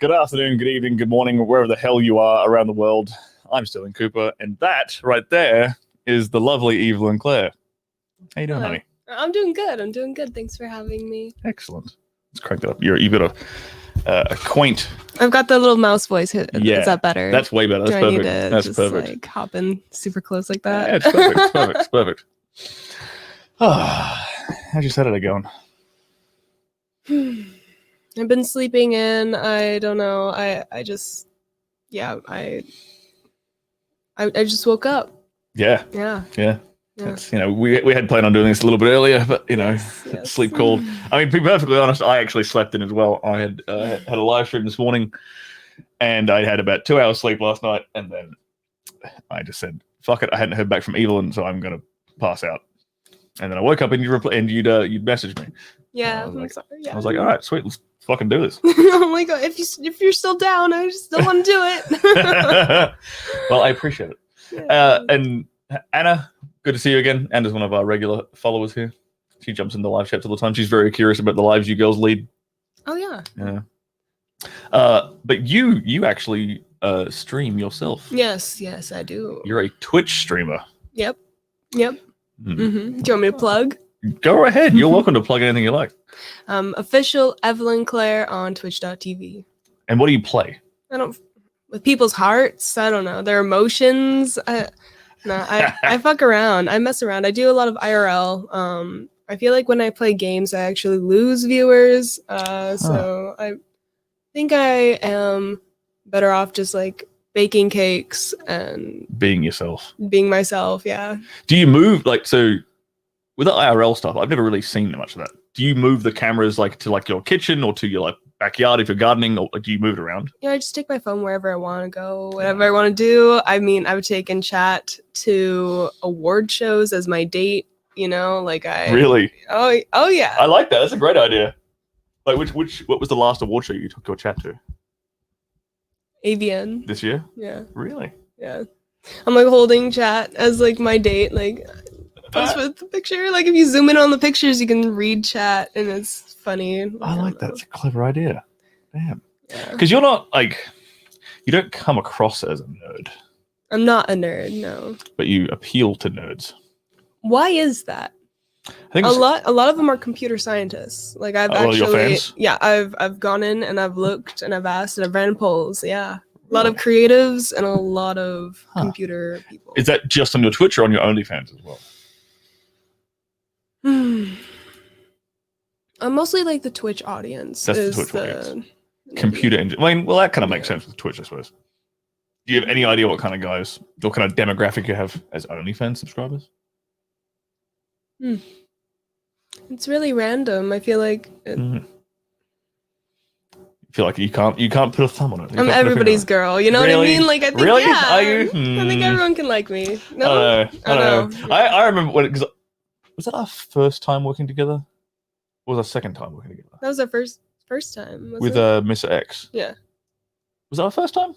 Good afternoon, good evening, good morning, wherever the hell you are around the world. I'm Sterling Cooper, and that right there is the lovely Evelyn Claire. How you doing, honey? I'm doing good. Thanks for having me. Excellent. Let's crank that up. You've got a quaint. I've got the little mouse voice. Is Yeah, that better? That's way better. That's Do perfect. I need to That's just, perfect. Like hop in super close like that? Yeah, it's perfect. It's perfect. It's perfect. How's your Saturday going? I've been sleeping in. I don't know. I just woke up. Yeah. Yeah. That's, we had planned on doing this a little bit earlier, but Yes. sleep called. I mean, to be perfectly honest, I actually slept in as well. I had had a live stream this morning, and I had about 2 hours sleep last night, and then I just said, "Fuck it." I hadn't heard back from Evelyn, so I'm gonna pass out. And then I woke up and you'd messaged me. Yeah. I was like, all right, sweet, let's fucking do this. Oh my god! If you're still down, I just still want to do it. Well, I appreciate it. Yeah. And Anna, good to see you again. Anna's one of our regular followers here. She jumps in the live chats all the time. She's very curious about the lives you girls lead. Oh yeah. Yeah. But you actually stream yourself. Yes, I do. You're a Twitch streamer. Yep. Mm-hmm. Do you want me to plug? Go ahead. You're welcome to plug anything you like. Official Evelyn Claire on twitch.tv. And what do you play? With people's hearts. I don't know. Their emotions. I fuck around. I mess around. I do a lot of IRL. I feel like when I play games, I actually lose viewers. So I think I am better off just like baking cakes and being yourself. Being myself, yeah. Do you move so with the IRL stuff? I've never really seen much of that. Do you move the cameras to your kitchen or to your backyard if you're gardening, or do you move it around? Yeah, I just take my phone wherever I want to go, whatever I want to do. I mean, I would take in chat to award shows as my date. Really? Oh yeah. I like that. That's a great idea. Like what was the last award show you took your chat to? AVN. This year? Yeah. Really? Yeah. I'm holding chat as my date, post with the picture. If you zoom in on the pictures, you can read chat, and it's funny. I like that. It's a clever idea. Damn. Yeah. Because you're not you don't come across as a nerd. I'm not a nerd, no. But you appeal to nerds. Why is that? I think a lot of them are computer scientists. I've actually, your fans? Yeah, I've gone in and I've looked and I've asked and I've ran polls. Yeah, a lot of creatives and a lot of computer people. Is that just on your Twitch or on your OnlyFans as well? I'm mostly the Twitch audience. That's the Twitch audience. Computer engine. I mean, well, that kind of makes sense with Twitch, I suppose. Do you have any idea what kind of demographic you have as OnlyFans subscribers? It's really random. I feel like you feel like you can't put a thumb on it. I'm everybody's girl. You know what I mean? I think really? Yeah. Are you? I think everyone can like me. No, I don't know. I remember was that our first time working together? Or was our second time working together? That was our first time. With Mr. X. Yeah. Was that our first time?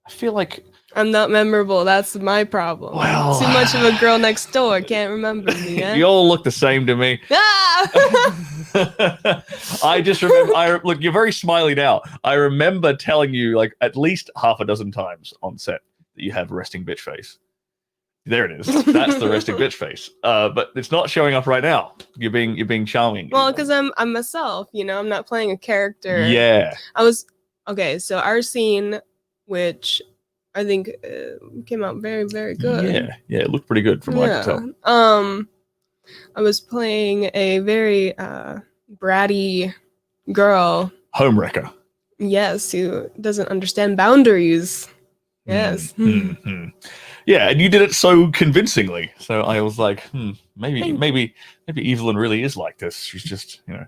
I feel like I'm not memorable. That's my problem. Well, too much of a girl next door. Can't remember me. Eh? You all look the same to me. I just remember. Look, you're very smiley now. I remember telling you at least half a dozen times on set that you have resting bitch face. There it is. That's the resting bitch face. But it's not showing up right now. You're being charming. Well, because I'm myself. I'm not playing a character. Yeah. Okay. So our scene, which I think came out very, very good. Yeah, it looked pretty good from what I could tell. I was playing a very bratty girl. Homewrecker. Yes, who doesn't understand boundaries. Yes. Mm-hmm. Yeah, and you did it so convincingly. So I was like, maybe Evelyn really is like this. She's just, And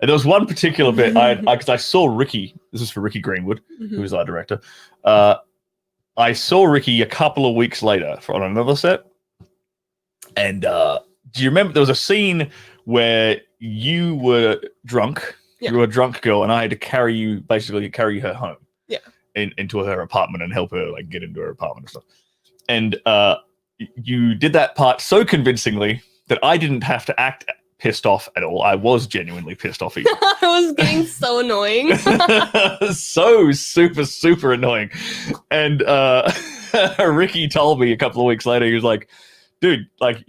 there was one particular bit because I saw Ricky. This is for Ricky Greenwood, who is our director. I saw Ricky a couple of weeks later on another set. And do you remember there was a scene where you were drunk? Yeah. You were a drunk girl, and I had to carry her home. Yeah. Into her apartment and help her get into her apartment and stuff. And you did that part so convincingly that I didn't have to act pissed off at all. I was genuinely pissed off at you. I was getting so annoying. So super annoying. And Ricky told me a couple of weeks later, he was like, dude, like,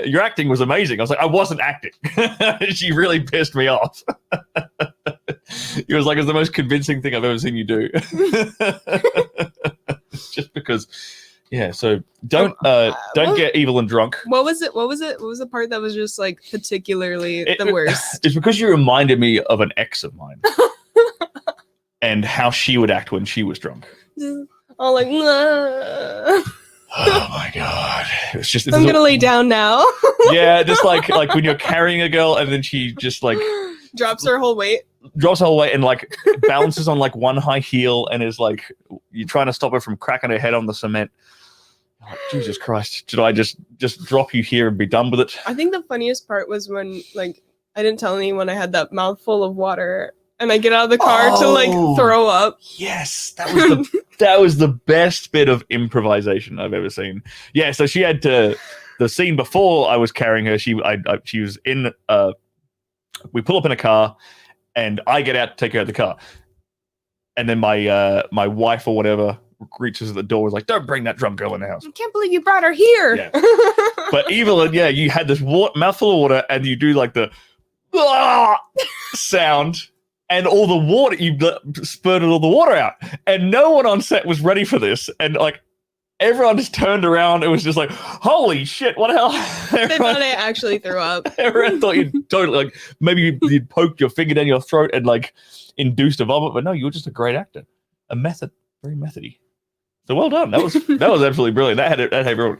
your acting was amazing. I was like, I wasn't acting. She really pissed me off. He was like, it's the most convincing thing I've ever seen you do. Just because, yeah. So don't get Evelyn drunk. What was it? What was the part that was just like particularly the worst? It's because you reminded me of an ex of mine, and how she would act when she was drunk. All like, nah. Oh my god! It's just. I'm gonna lay down now. Yeah, just like when you're carrying a girl and then she just like drops her whole weight. Drops her whole weight and like balances on like one high heel and is like, you're trying to stop her from cracking her head on the cement. Oh, Jesus Christ! Should I just drop you here and be done with it? I think the funniest part was when like I didn't tell anyone I had that mouthful of water. And I get out of the car to like throw up. Yes, that was the best bit of improvisation I've ever seen. Yeah, so she had the scene before I was carrying her. She was in. We pull up in a car, and I get out to take her out of the car, and then my wife or whatever reaches at the door, was like, "Don't bring that drunk girl in the house." I can't believe you brought her here. Yeah. But Evelyn, yeah, you had this mouthful of water, and you do like the sound. And all the water, you spurted all the water out. And no one on set was ready for this. And like, everyone just turned around. It was just like, holy shit, what the hell? They thought I actually threw up. Everyone thought you'd totally, like, maybe you'd poked your finger down your throat and like induced a vomit. But no, you were just a great actor. Very methody. So well done. That was absolutely brilliant. That had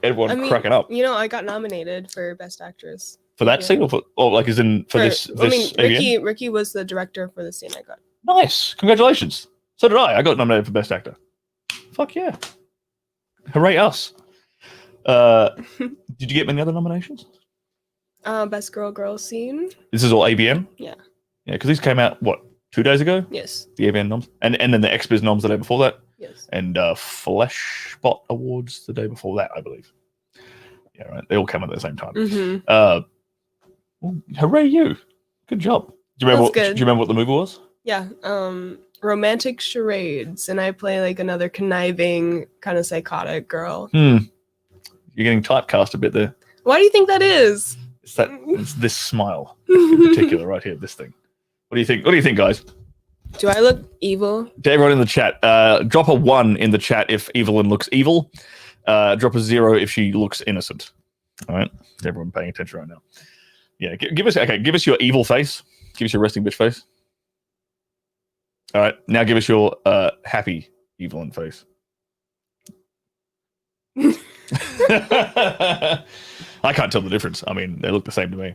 everyone cracking up. You know, I got nominated for Best Actress. For that scene, or like as in for this? I mean, Ricky was the director for the scene I got. Nice, congratulations. So did I. I got nominated for Best Actor. Fuck yeah! Hooray us! Did you get many other nominations? Best Girl scene. This is all ABM. Yeah. Yeah, because these came out 2 days ago. Yes. The ABM noms, and then the XBiz noms the day before that. Yes. And Fleshbot Awards the day before that, I believe. Yeah, right. They all came at the same time. Mm-hmm. Well, hooray you! Good job. Do you remember what the movie was? Yeah, romantic charades, and I play like another conniving, kind of psychotic girl. You're getting typecast a bit there. Why do you think that is? It's this smile in particular right here. This thing. What do you think? What do you think, guys? Do I look evil? To everyone in the chat, drop a 1 in the chat if Evelyn looks evil. Drop a 0 if she looks innocent. All right, everyone paying attention right now. Yeah, give us your evil face. Give us your resting bitch face. All right, now give us your happy Evelyn face. I can't tell the difference. I mean, they look the same to me.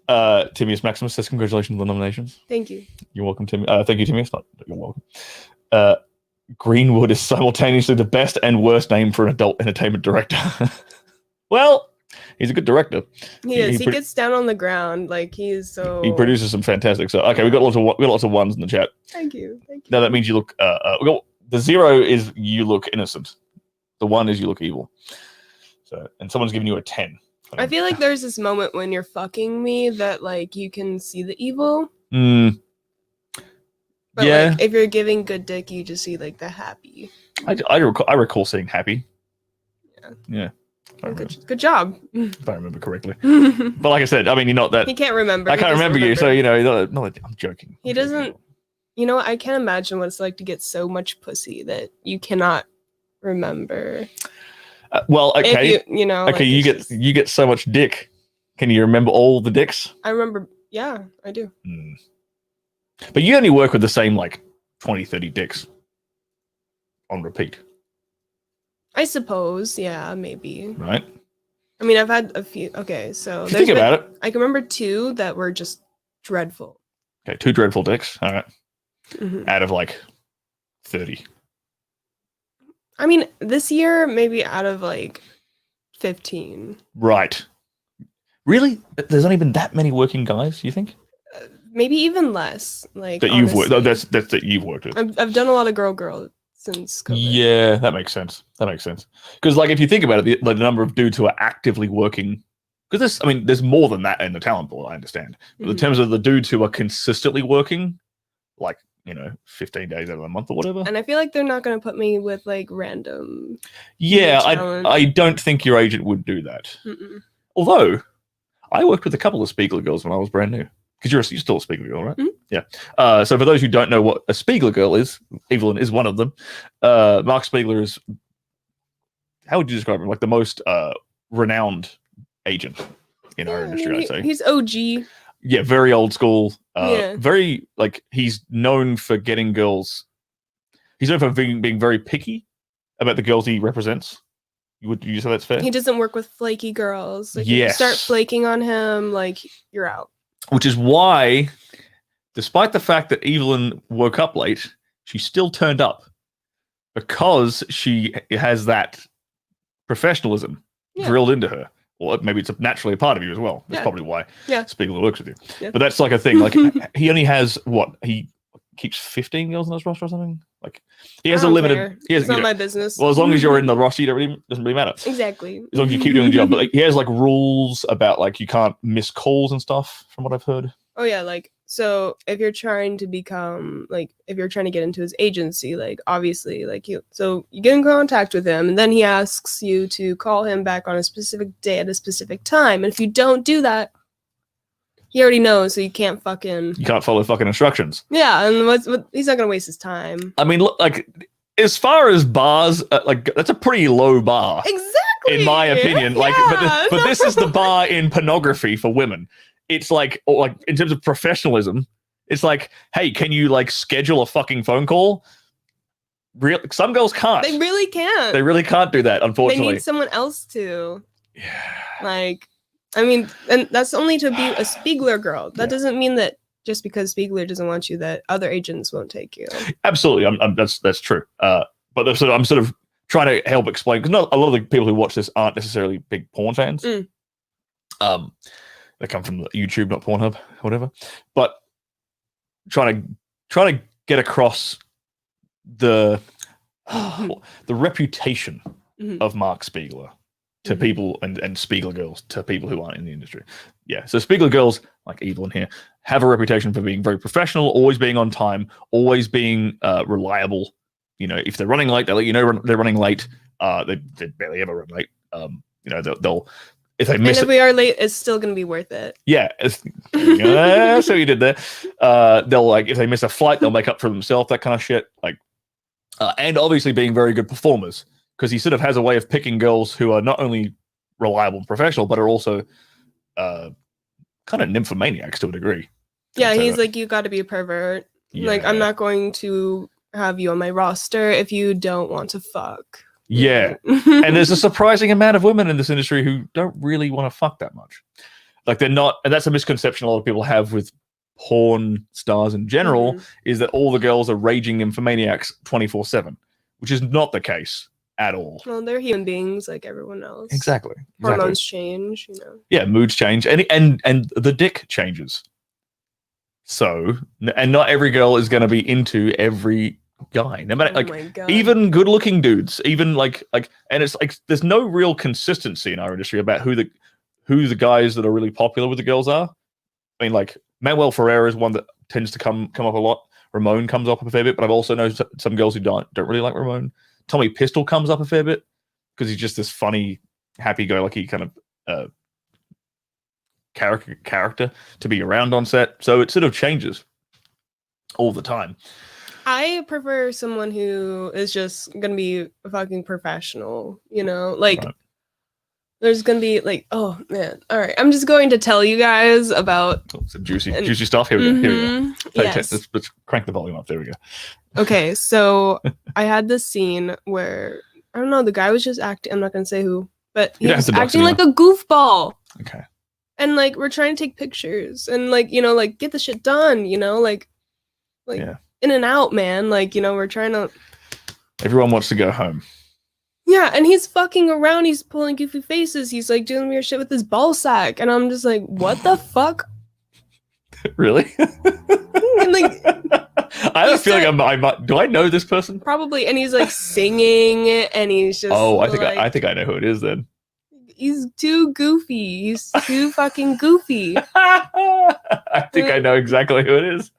Timius Maximus says congratulations on the nominations. Thank you. You're welcome, Tim. Thank you, Timius. You're welcome. Greenwood is simultaneously the best and worst name for an adult entertainment director. Well, he's a good director. He is. He gets down on the ground. Like he produces some fantastic stuff. Okay, we got lots of 1s in the chat. Thank you. No, that means you look. The 0 is you look innocent. The 1 is you look evil. So, and someone's giving you a 10. I feel like there's this moment when you're fucking me that like you can see the evil. But yeah. Like, if you're giving good dick, you just see like the happy. I recall seeing happy. Yeah. Good job. If I remember correctly. But like I said, I mean, you're not that. He can't remember. I can't remember you, so you know. I'm joking. He doesn't. You know, I can't imagine what it's like to get so much pussy that you cannot remember. Well, okay. Okay, you get so much dick. Can you remember all the dicks? I remember. Yeah, I do. But you only work with the same like 20, 30 dicks on repeat. I suppose, yeah, maybe. Right. I mean, I've had a few. Okay, so think about it. I can remember 2 that were just dreadful. Okay, 2 dreadful dicks. All right. Out of like 30. I mean, this year maybe out of like 15. Right. Really? There's not even that many working guys. You think? Maybe even less. Like that you've worked. That's that you've worked with. I've done a lot of girl since COVID. Yeah, that makes sense. Because like if you think about it, the number of dudes who are actively working because there's more than that in the talent pool, I understand. But in terms of the dudes who are consistently working, like, 15 days out of the month or whatever. And I feel like they're not going to put me with like random. Yeah, I don't think your agent would do that. Although, I worked with a couple of Spiegler girls when I was brand new. Because you're still a Spiegler girl, right? Yeah. So for those who don't know what a Spiegler girl is, Evelyn is one of them. Mark Spiegler is, how would you describe him? Like the most renowned agent in our industry, I'd say. He's OG. Yeah, very old school. Very, like, he's known for getting girls. He's known for being very picky about the girls he represents. Would you say that's fair? He doesn't work with flaky girls. Like, if you start flaking on him, like, you're out. Which is why, despite the fact that Evelyn woke up late, she still turned up. Because she has that professionalism drilled into her. Or maybe it's naturally a part of you as well. That's probably why Spiegler works with you. Yeah. But that's like a thing. Like, he only has, he keeps 15 girls on his roster or something? Like, he has a limited... It's not my business. Well, as long as you're in the roster, it doesn't really matter. Exactly. As long as you keep doing the job. But like, he has like rules about like you can't miss calls and stuff, from what I've heard. Oh yeah, like, so if you're trying to become, like, if you're trying to get into his agency, like, obviously, like, you get in contact with him, and then he asks you to call him back on a specific day at a specific time, and if you don't do that, he already knows, so you can't follow fucking instructions. Yeah, and he's not gonna waste his time. I mean, look, like, as far as bars, like, that's a pretty low bar. Exactly. In my opinion. Like, but this is the bar in pornography for women. It's like in terms of professionalism, it's like, hey, can you like schedule a fucking phone call? Some girls can't. They really can't. They really can't do that, unfortunately. They need someone else to. Yeah. Like, I mean, and that's only to be a Spiegler girl. That doesn't mean that just because Spiegler doesn't want you, that other agents won't take you. Absolutely, that's true. But I'm sort of trying to help explain, because not a lot of the people who watch this aren't necessarily big porn fans. They come from YouTube, not Pornhub, whatever. But trying to get across the reputation of Mark Spiegler to people and Spiegler girls to people who aren't in the industry. Yeah, so Spiegler girls, like Evelyn here, have a reputation for being very professional, always being on time, always being reliable. If they're running late, they'll let you know they're running late. They barely ever run late. They'll if they miss and if we are late, it's still going to be worth it. Yeah. So you did there. They'll, like, if they miss a flight, they'll make up for themselves, that kind of shit. Like, and obviously being very good performers, because he sort of has a way of picking girls who are not only reliable and professional, but are also kind of nymphomaniacs to a degree. Yeah, he's like, you got to be a pervert. Yeah. Like, I'm not going to have you on my roster if you don't want to fuck. Yeah. And there's a surprising amount of women in this industry who don't really want to fuck that much. Like, they're not, and that's a misconception a lot of people have with porn stars in general, is that all the girls are raging nymphomaniacs 24/7, which is not the case at all. Well, they're human beings like everyone else. Exactly. Hormones change, Yeah, moods change, and the dick changes. So, and not every girl is going to be into every guy, no matter even good-looking dudes, even like, and it's like there's no real consistency in our industry about who the guys that are really popular with the girls are. I mean, like, Manuel Ferreira is one that tends to come up a lot. Ramon comes up a fair bit, but I've also known some girls who don't really like Ramon. Tommy Pistol comes up a fair bit because he's just this funny, happy-go-lucky kind of character to be around on set. So it sort of changes all the time. I prefer someone who is just gonna be a fucking professional, like there's gonna be like, oh man, all right, I'm just going to tell you guys about some juicy stuff. Here we go. Yes. Let's crank the volume up. There we go. Okay, so I had this scene where, I don't know, the guy was just acting, I'm not gonna say who, but he was acting like a goofball. Okay. And like, we're trying to take pictures and like, like, get the shit done, like yeah. In and out, man. Like, we're trying to... Everyone wants to go home. Yeah, and he's fucking around. He's pulling goofy faces. He's like doing weird shit with his ball sack. And I'm just like, what the fuck? Really? And like... I have a feeling I might... Do I know this person? Probably. And he's like singing and he's just I think I know who it is then. he's too goofy. He's too fucking goofy. I think I know exactly who it is.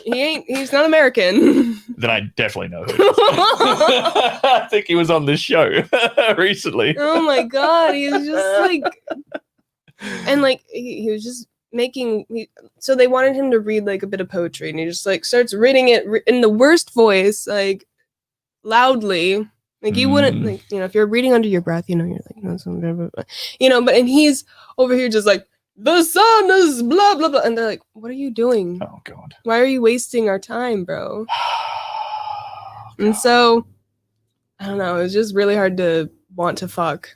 He's not American. Then I definitely know who it is. I think he was on this show recently. Oh my god, he was just like, and like he was just making. So they wanted him to read like a bit of poetry, and he just like starts reading it in the worst voice, like loudly. Like you wouldn't like, if you're reading under your breath, you're like, no, but and he's over here just like, the sun is blah blah blah, and they're like, what are you doing? Oh god, why are you wasting our time, bro? And so I don't know, it was just really hard to want to fuck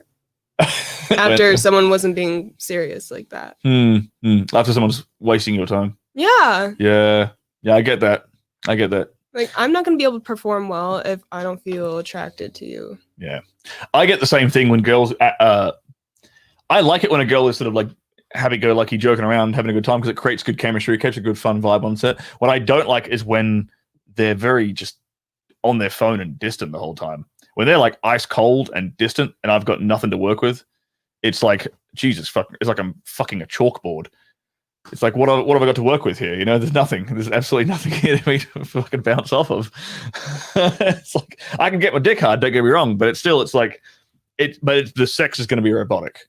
after someone wasn't being serious like that. After someone's wasting your time. Yeah, I get that. like I'm not going to be able to perform well if I don't feel attracted to you. Yeah, I get the same thing when girls I like it when a girl is sort of like happy-go-lucky, joking around, having a good time, because it creates good chemistry, it keeps a good fun vibe on set. What I don't like is when they're very just on their phone and distant the whole time. When they're like ice cold and distant and I've got nothing to work with, it's like, Jesus, it's like I'm fucking a chalkboard. It's like, what have I got to work with here? There's nothing. There's absolutely nothing here for me to fucking bounce off of. It's like, I can get my dick hard, don't get me wrong, but the sex is going to be robotic.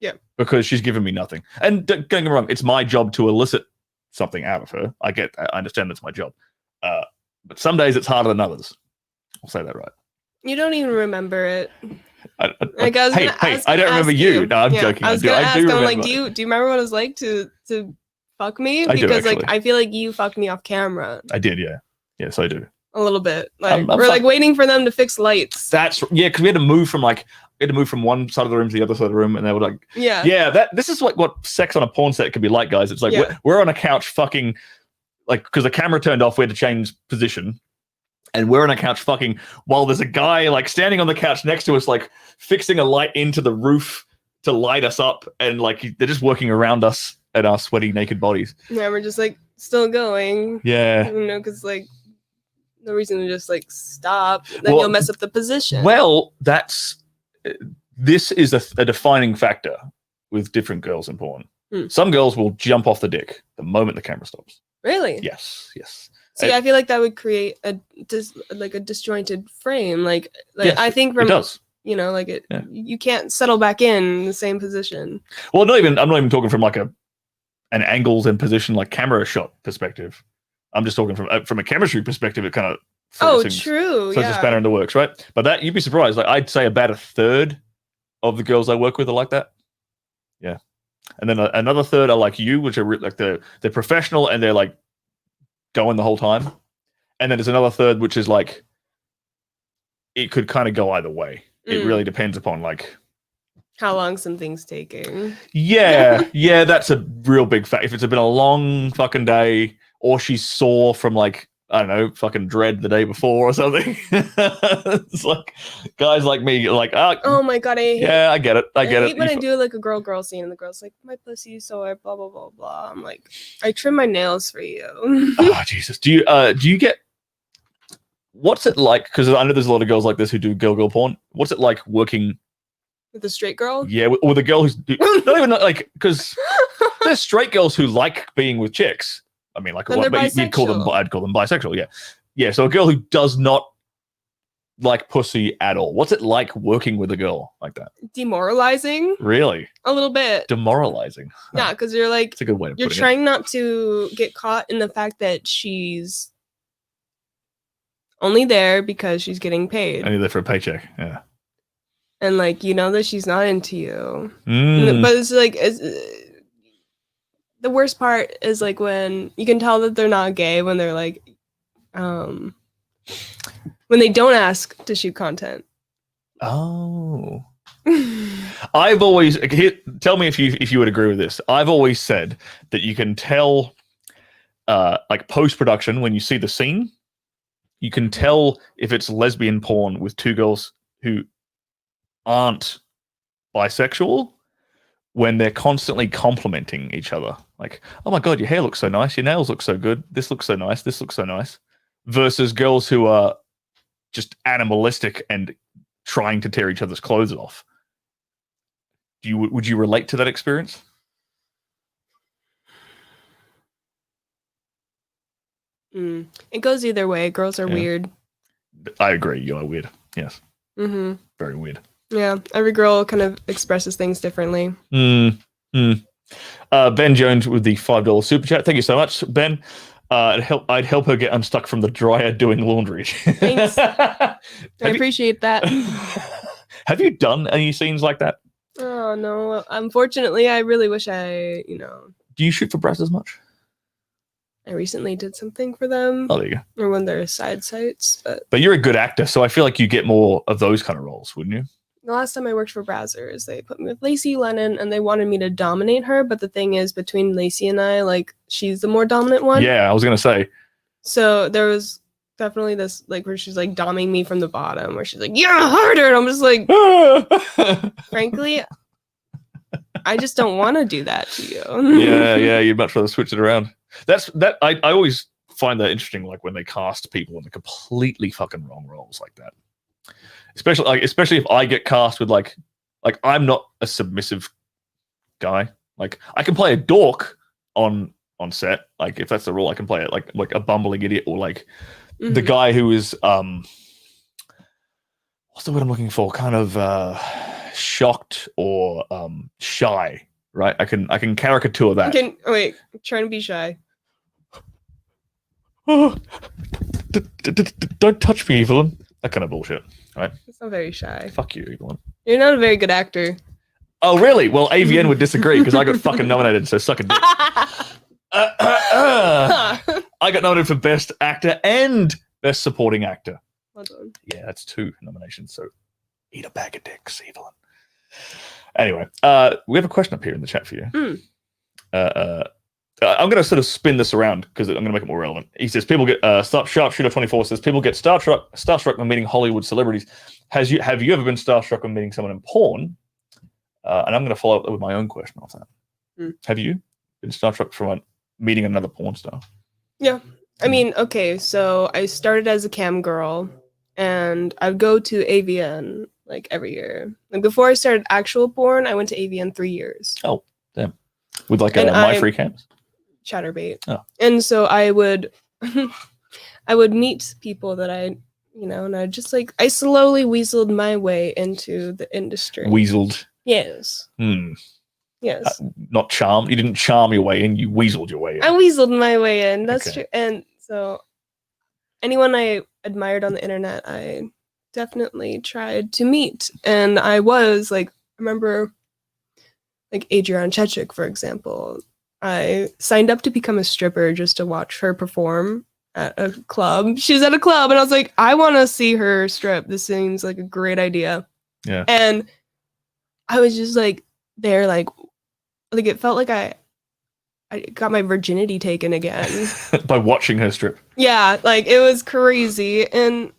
Yeah. Because she's given me nothing. And don't get me wrong, it's my job to elicit something out of her. I get that. I understand that's my job. But some days it's harder than others. I'll say that right. You don't even remember it. I don't remember you. No, I'm joking. I was going to ask, I'm like, do you remember what it was like to fuck me? Because like I feel like you fucked me off camera. I did, yeah. Yes, I do. A little bit. Like we're like waiting for them to fix lights. Because we had to move from one side of the room to the other side of the room, and they were like, this is like what sex on a porn set could be like, guys. It's like we're on a couch fucking, like, because the camera turned off, we had to change position, and we're on a couch fucking while there's a guy like standing on the couch next to us, like fixing a light into the roof to light us up, and like they're just working around us and our sweaty naked bodies. Yeah, we're just like still going. Yeah, because like no reason to just like stop. Then you'll mess up the position. Well, this is a defining factor with different girls in porn. Some girls will jump off the dick the moment the camera stops. Really? Yes. See, I feel like that would create a disjointed frame. Like yes, I think from it does. You can't settle back in the same position. Well, I'm not even talking from like an angles and position, like camera shot perspective. I'm just talking from a chemistry perspective. It kind of true. So it's a spanner in the works, right? But that you'd be surprised. Like I'd say about a third of the girls I work with are like that. Yeah, and then another third are like you, which are like they're professional and they're like going the whole time. And then there's another third which is like it could kind of go either way. It really depends upon like how long something's taking. Yeah, that's a real big fact. If it's been a long fucking day, or she's sore from like, I don't know, fucking dread the day before or something. It's like guys like me, like, oh my god, I get it. I hate when I do like a girl scene and the girl's like, my pussy's sore, blah blah blah blah. I'm like, I trim my nails for you. Oh Jesus, do you get? What's it like? Because I know there's a lot of girls like this who do girl porn. What's it like working with a straight girl? Yeah, with a girl who's not even like, because there's straight girls who like being with chicks. I mean, like, I'd call them bisexual. Yeah. So a girl who does not like pussy at all. What's it like working with a girl like that? Demoralizing. Really? A little bit. Demoralizing. Yeah, because you're like, it's a good way of putting it. You're trying not to get caught in the fact that she's only there because she's getting paid. Only there for a paycheck. Yeah. And like, that she's not into you. But it's like, the worst part is like when you can tell that they're not gay when they're like, when they don't ask to shoot content. Oh. I've always tell me if you would agree with this. I've always said that you can tell, like post-production, when you see the scene, you can tell if it's lesbian porn with two girls who aren't bisexual when they're constantly complimenting each other. Like, oh my God, your hair looks so nice. Your nails look so good. This looks so nice. This looks so nice. Versus girls who are just animalistic and trying to tear each other's clothes off. would you relate to that experience? It goes either way. Girls are weird. I agree. You are weird. Yes. Mm-hmm. Very weird. Yeah. Every girl kind of expresses things differently. Ben Jones with the $5 super chat. Thank you so much, Ben. I'd help her get unstuck from the dryer doing laundry. Thanks. I appreciate that. Have you done any scenes like that? Oh no. Unfortunately, I really wish I, Do you shoot for Brazzers much? I recently did something for them. Oh, there you go. Or when they're side sites, but you're a good actor, so I feel like you get more of those kind of roles, wouldn't you? The last time I worked for Brazzers, they put me with Lacey Lennon, and they wanted me to dominate her. But the thing is, between Lacey and I, like, she's the more dominant one. Yeah, I was gonna say. So there was definitely this, like, where she's like doming me from the bottom, where she's like, "You're harder," and I'm just like, frankly, I just don't want to do that to you. yeah, you'd much rather switch it around. I always find that interesting, like when they cast people in the completely fucking wrong roles like that. Especially if I get cast with like I'm not a submissive guy. Like I can play a dork on set. Like if that's the role, I can play it like a bumbling idiot or like the guy who is what's the word I'm looking for? Kind of shocked or shy. Right? I can caricature that. Wait, I'm trying to be shy. Don't touch me, Evelyn. That kind of bullshit, right? It's not very shy. Fuck you, Evelyn. You're not a very good actor. Oh, really? Well, AVN would disagree because I got fucking nominated, so suck a dick. I got nominated for Best Actor and Best Supporting Actor. Well done. Yeah, that's 2 nominations, so eat a bag of dicks, Evelyn. Anyway, we have a question up here in the chat for you. I'm going to sort of spin this around because I'm going to make it more relevant. He says, people get, Sharpshooter24 says, people get starstruck when meeting Hollywood celebrities. Have you ever been starstruck when meeting someone in porn? And I'm going to follow up with my own question off that. Have you been starstruck from meeting another porn star? Yeah. I mean, okay, so I started as a cam girl, and I'd go to AVN like every year. Like before I started actual porn, I went to AVN 3 years. Oh, damn. With like My Free Cams? Chatterbait. Oh. And so I would meet people that and I just like, I slowly weaseled my way into the industry. Weaseled? Yes. Yes. Not charmed? You didn't charm your way in, you weaseled your way in. I weaseled my way in, that's true. And so anyone I admired on the internet, I definitely tried to meet. And I was like, I remember like Adriana Chechik, for example. I signed up to become a stripper just to watch her perform at a club. She was at a club and I was like, I want to see her strip. This seems like a great idea. Yeah. And I was just like there, like it felt like I got my virginity taken again. By watching her strip. Yeah, like it was crazy. And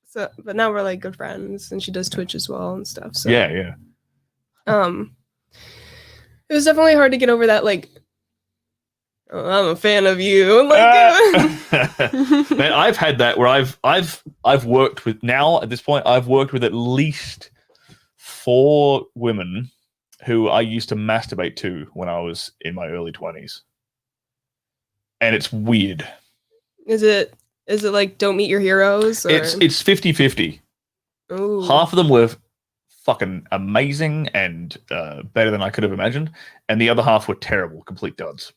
so, but now we're like good friends and she does Twitch as well and stuff. So yeah. It was definitely hard to get over that, like, oh, I'm a fan of you. Like, man, I've had that where I've worked with, now at this point, I've worked with at least 4 women who I used to masturbate to when I was in my early 20s. And it's weird. Is it like Don't Meet Your Heroes? Or? It's 50-50. Ooh. Half of them were fucking amazing and better than I could have imagined, and the other half were terrible, complete duds,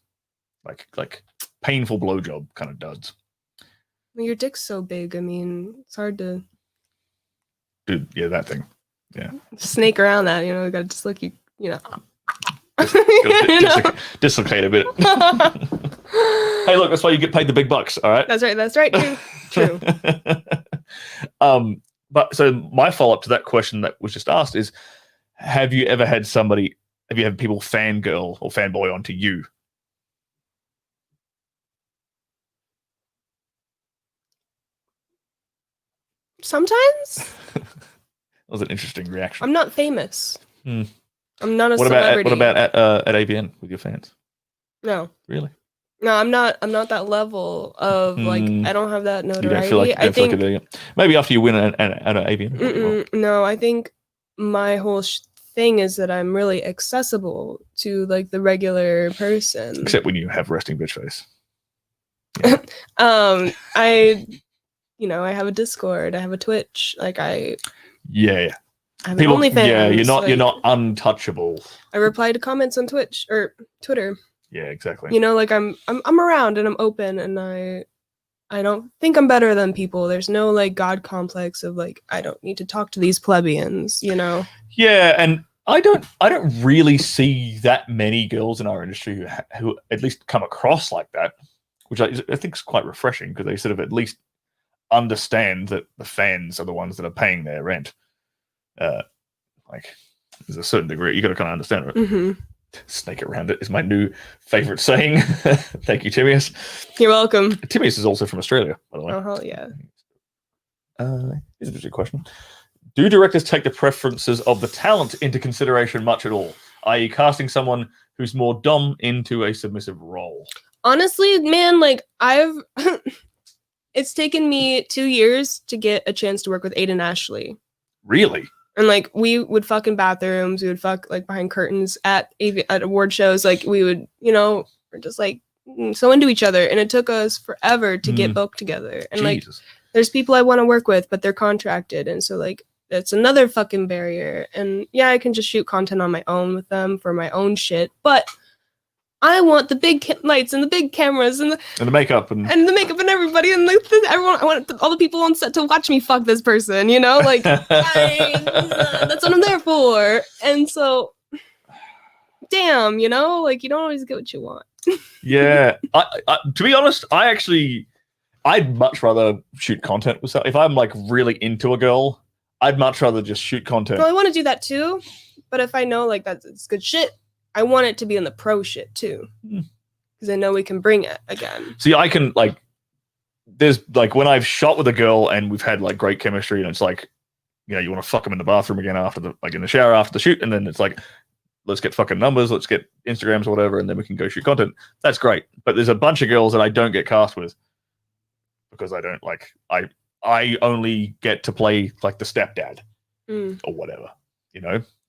like painful blowjob kind of duds. Well, your dick's so big. I mean, it's hard to. Dude, yeah, that thing, yeah. Snake around that, you got to just look, dislocate a bit. Hey, look, that's why you get paid the big bucks. All right. That's right. True. But so my follow-up to that question that was just asked is, have you ever had people fangirl or fanboy onto you? Sometimes. That was an interesting reaction. I'm not famous. I'm not a celebrity. What about at AVN with your fans? No. Really? No, I'm not that level of like, I don't have that notoriety. You don't feel like maybe after you win at AVN. No, I think my whole thing is that I'm really accessible to like the regular person. Except when you have resting bitch face. I have a Discord, I have a Twitch, like I have People, OnlyFans. Yeah, you're like, not untouchable. I reply to comments on Twitch or Twitter. Yeah, exactly. You know, like I'm around and I'm open, and I don't think I'm better than people. There's no like God complex of like I don't need to talk to these plebeians, you know. Yeah, and I don't really see that many girls in our industry who at least come across like that, which I think is quite refreshing because they sort of at least understand that the fans are the ones that are paying their rent. Like there's a certain degree you got to kind of understand it. Mm-hmm. Snake around it is my new favorite saying. Thank you, Timius. You're welcome. Timius is also from Australia, by the way. Oh hell yeah. Here's an interesting question. Do directors take the preferences of the talent into consideration much at all? I.e. casting someone who's more dom into a submissive role? Honestly, man, like it's taken me 2 years to get a chance to work with Aiden Ashley. Really? And like we would fuck in bathrooms, we would fuck like behind curtains at award shows. Like we would, we're just like so into each other, and it took us forever to get booked together. And like, there's people I want to work with, but they're contracted, and so like that's another fucking barrier. And yeah, I can just shoot content on my own with them for my own shit, but I want the big lights and the big cameras and the makeup and the makeup and everybody and everyone. I want all the people on set to watch me fuck this person, you know, like that's what I'm there for. And so, damn, you know, like you don't always get what you want. Yeah, I to be honest, I'd much rather shoot content with if I'm like really into a girl. I'd much rather just shoot content. Well, I want to do that too, but if I know like it's good shit, I want it to be in the pro shit too, because I know we can bring it again. See, I can like, there's like when I've shot with a girl and we've had like great chemistry, and it's like, you want to fuck them in the bathroom again after in the shower after the shoot, and then it's like, let's get fucking numbers, let's get Instagrams or whatever, and then we can go shoot content. That's great. But there's a bunch of girls that I don't get cast with because I don't like I only get to play like the stepdad or whatever,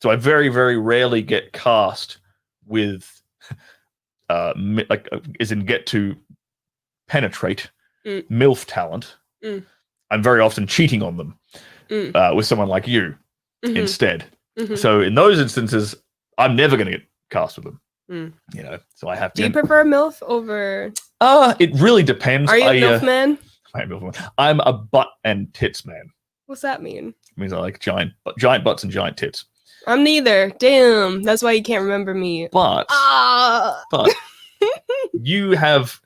So I very, very rarely get cast with as in get to penetrate MILF talent. I'm very often cheating on them with someone like you instead. So in those instances, I'm never going to get cast with them. So I have to. Do you prefer MILF over? It really depends. Are you a MILF man? I'm a butt and tits man. What's that mean? It means I like giant butts and giant tits. I'm neither. Damn, that's why you can't remember me. But you have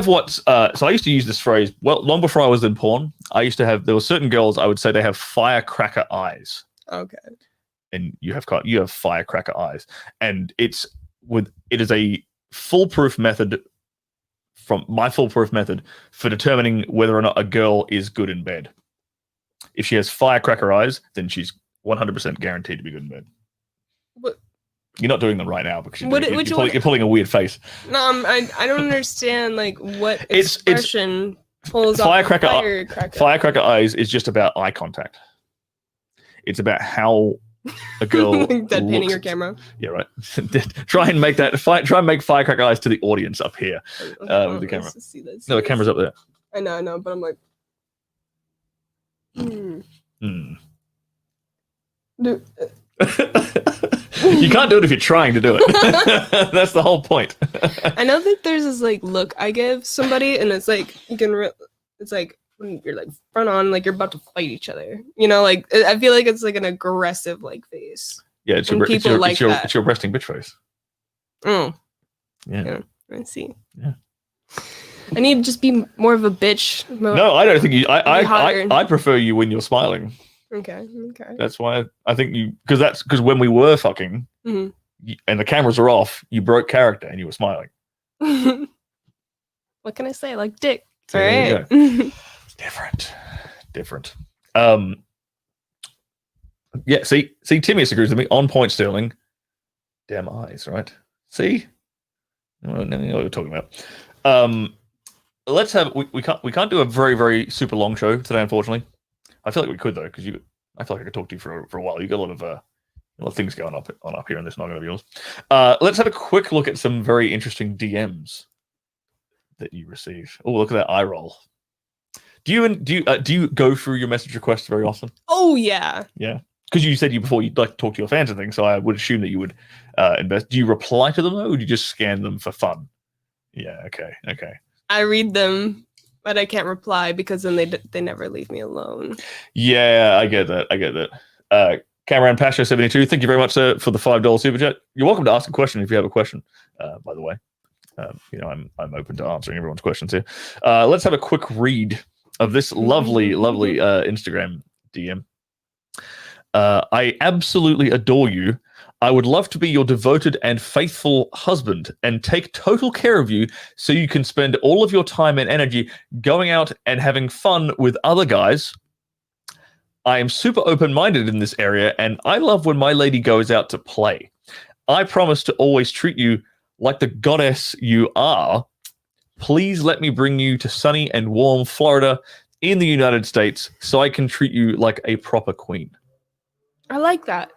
what's so I used to use this phrase long before I was in porn. There were certain girls I would say they have firecracker eyes. Okay. And you have firecracker eyes, and it is a foolproof method from my foolproof method for determining whether or not a girl is good in bed. If she has firecracker eyes, then she's 100% guaranteed to be good in bed. What? You're not doing them right now because you're pulling a weird face. No, I don't understand like what expression pulls off firecracker eyes is just about eye contact. It's about how a girl dead painting your camera. Yeah, right. Try and make firecracker eyes to the audience up here with the camera. No, the camera's up there. I know, but I'm like, You can't do it if you're trying to do it. That's the whole point. I know that there's this like look I give somebody, and it's like it's like when you're like front on, like you're about to fight each other. Like I feel like it's like an aggressive like face. Yeah, it's your resting bitch face. Oh, yeah. I see. Yeah. I need to just be more of a bitch. No, I don't think you. I prefer you when you're smiling. Okay. That's why I think you, because when we were fucking and the cameras are off, you broke character and you were smiling. What can I say? Like dick. So all right. It's different. Yeah. See, Timmy agrees with me. On point, Sterling. Damn eyes, right? See. Well, now you know what we're talking about. Let's have. We can't do a very, very super long show today, unfortunately. I feel like we could though, because I feel like I could talk to you for a while. You got a lot of A lot of things going on up here in this noggin of yours. Let's have a quick look at some very interesting DMs that you receive. Oh, look at that eye roll. Do you go through your message requests very often? Oh yeah. Yeah. Because you said before you'd like to talk to your fans and things, so I would assume that you would invest. Do you reply to them though, or do you just scan them for fun? Yeah. Okay. I read them, but I can't reply because then they never leave me alone. Yeah, I get that. Cameron Pasha 72, thank you very much, sir, for the $5 super chat. You're welcome to ask a question if you have a question. By the way, I'm open to answering everyone's questions here. Let's have a quick read of this lovely Instagram DM. I absolutely adore you. I would love to be your devoted and faithful husband and take total care of you so you can spend all of your time and energy going out and having fun with other guys. I am super open-minded in this area, and I love when my lady goes out to play. I promise to always treat you like the goddess you are. Please let me bring you to sunny and warm Florida in the United States so I can treat you like a proper queen. I like that.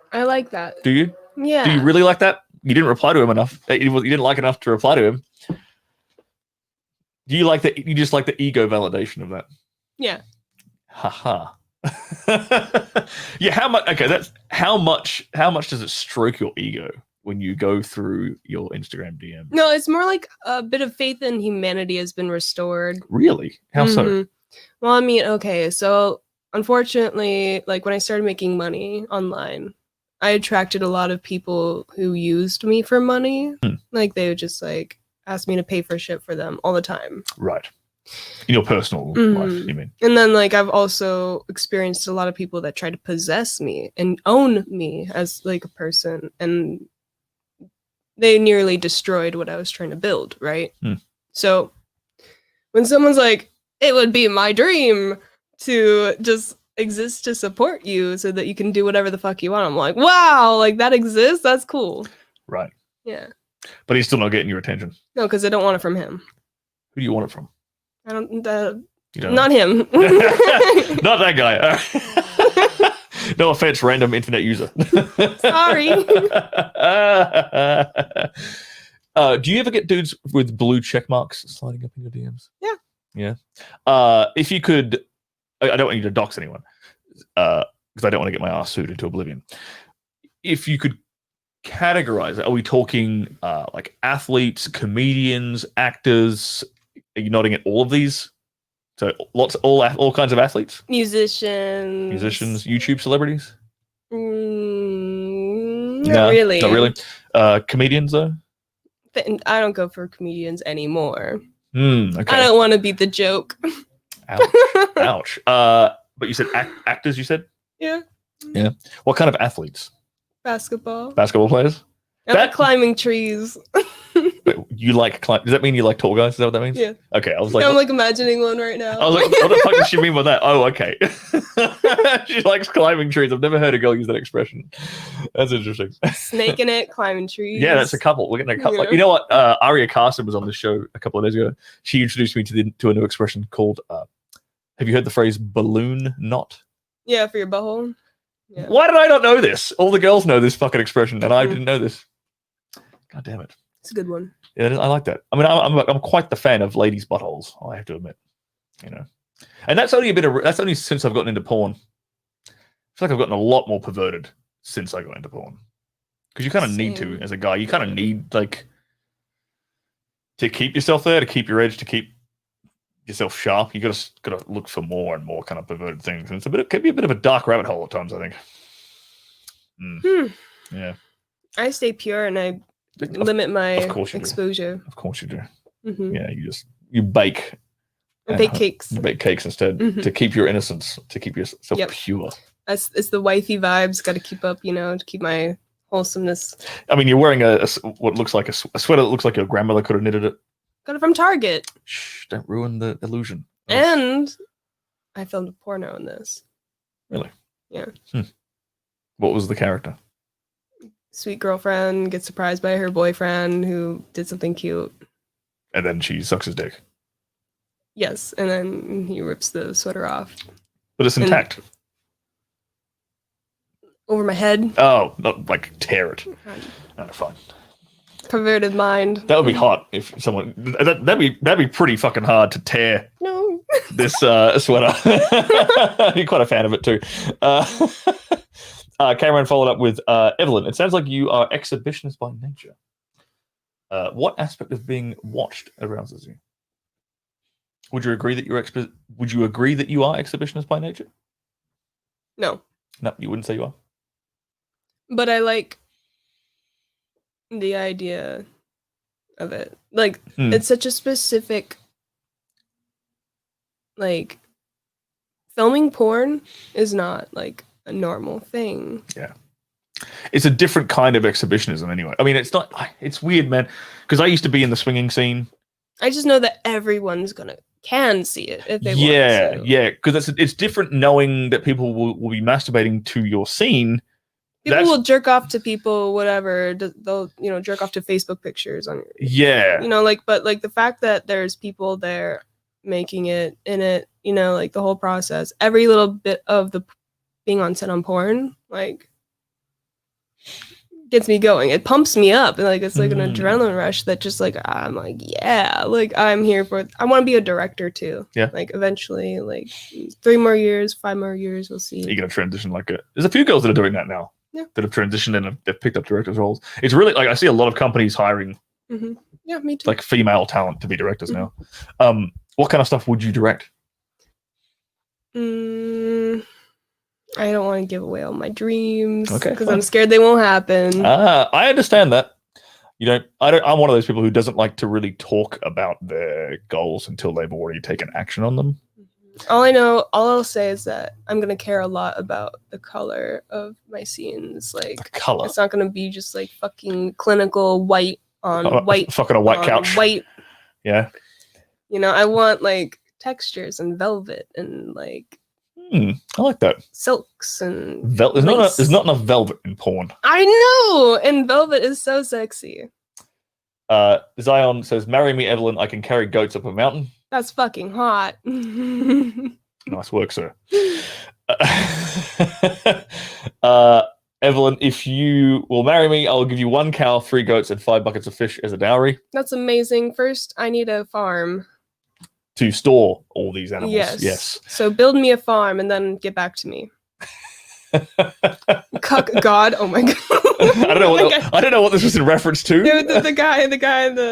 Do you? Yeah. Do you really like that? You didn't reply to him enough. You didn't like enough to reply to him. Do you like that? You just like the ego validation of that? Yeah. Haha. Yeah, how much? Okay, that's how much does it stroke your ego when you go through your Instagram DM? No, it's more like a bit of faith in humanity has been restored. Really? How so? Well, I mean, okay, so unfortunately, like when I started making money online, I attracted a lot of people who used me for money. Like they would just like ask me to pay for shit for them all the time. Right. In your personal life, you mean? And then like I've also experienced a lot of people that try to possess me and own me as like a person, and they nearly destroyed what I was trying to build, right? So when someone's like, it would be my dream to just exist to support you so that you can do whatever the fuck you want, I'm like, wow, like that exists? That's cool. Right. Yeah. But he's still not getting your attention. No, because I don't want it from him. Who do you want it from? I don't, You don't not him. Not that guy. No offense, random internet user. Sorry. Do you ever get dudes with blue check marks sliding up in your DMs? Yeah. If you could, I don't want you to dox anyone because I don't want to get my ass sued into oblivion. If you could categorize it, are we talking like athletes, comedians, actors? Are you nodding at all of these? So all kinds of athletes? Musicians, YouTube celebrities? Not really. Not really. Comedians though? I don't go for comedians anymore. Okay. I don't want to be the joke. Ouch. But you said actors, you said? Yeah. What kind of athletes? Basketball players? I like climbing trees. Wait, you like climb? Does that mean you like tall guys? Is that what that means? Yeah. Okay, I was like, I'm like imagining one right now. I was like, what the fuck does she mean by that? Oh, okay. She likes climbing trees. I've never heard a girl use that expression. That's interesting. Snaking it, climbing trees. Yeah, that's a couple. We're getting a couple. Yeah. You know what? Aria Carson was on the show a couple of days ago. She introduced me to a new expression called. Have you heard the phrase balloon knot? Yeah, for your butthole. Yeah. Why did I not know this? All the girls know this fucking expression, and I didn't know this. God damn it. It's a good one. Yeah, I like that. I mean, I'm quite the fan of ladies' buttholes. I have to admit, and that's only since I've gotten into porn. I feel like I've gotten a lot more perverted since I got into porn, because you kind of need to as a guy. You kind of need like to keep yourself there, to keep your edge, to keep yourself sharp. You gotta look for more and more kind of perverted things, and it can be a bit of a dark rabbit hole at times, I think. Yeah, I stay pure and I limit my exposure. Of course you do. Mm-hmm. Yeah, you bake. I bake cakes. You bake cakes instead to keep your innocence, to keep yourself pure. It's the wifey vibes. Got to keep up, to keep my wholesomeness. I mean, you're wearing what looks like a sweater that looks like your grandmother could have knitted it. Got it from Target. Shh! Don't ruin the illusion. And I filmed a porno in this. Really? Yeah. What was the character? Sweet girlfriend gets surprised by her boyfriend who did something cute. And then she sucks his dick. Yes, and then he rips the sweater off. But it's intact. over my head. Oh, not like tear it. No, fine. Perverted mind. That would be hot if someone. That'd be pretty fucking hard to tear. No. This sweater. You're quite a fan of it too. Cameron followed up with Evelyn. It sounds like you are exhibitionist by nature. What aspect of being watched arouses you? Would you agree that Would you agree that you are exhibitionist by nature? No. No, you wouldn't say you are. But I like the idea of it. Like, it's such a specific, like, filming porn is not like a normal thing. Yeah. It's a different kind of exhibitionism anyway. I mean, it's weird, man, because I used to be in the swinging scene. I just know that everyone's can see it if they want to. Yeah, because it's different knowing that people will be masturbating to your scene. People will jerk off to people, whatever. They'll, jerk off to Facebook pictures on. Yeah. But the fact that there's people there making it in it, like the whole process, every little bit of the being on set on porn, like, gets me going. It pumps me up. Like, it's like an adrenaline rush that just like, I'm like, yeah, like I'm here for, I want to be a director too. Yeah. Like eventually, like 3 more years, 5 more years, we'll see. You're going to transition there's a few girls that are doing that now. Yeah. That have transitioned and have picked up directors roles. It's really like, I see a lot of companies hiring yeah, me too. like female talent to be directors now. What kind of stuff would you direct? I don't want to give away all my dreams because fine. I'm scared they won't happen. I understand that. I'm one of those people who doesn't like to really talk about their goals until they've already taken action on them. All I'll say is that I'm going to care a lot about the color of my scenes. Like, the color. It's not going to be just like fucking clinical white on white. Fucking a white couch. White. Yeah. I want like textures and velvet and like. I like that. Silks and there's not enough velvet in porn. I know, and velvet is so sexy. Zion says, "Marry me, Evelyn. I can carry goats up a mountain." That's fucking hot. Nice work, sir. Evelyn, if you will marry me, I'll give you 1 cow, 3 goats, and 5 buckets of fish as a dowry. That's amazing. First, I need a farm. To store all these animals. Yes. So build me a farm and then get back to me. Cuck God. Oh my god. I don't know what this was in reference to. The guy.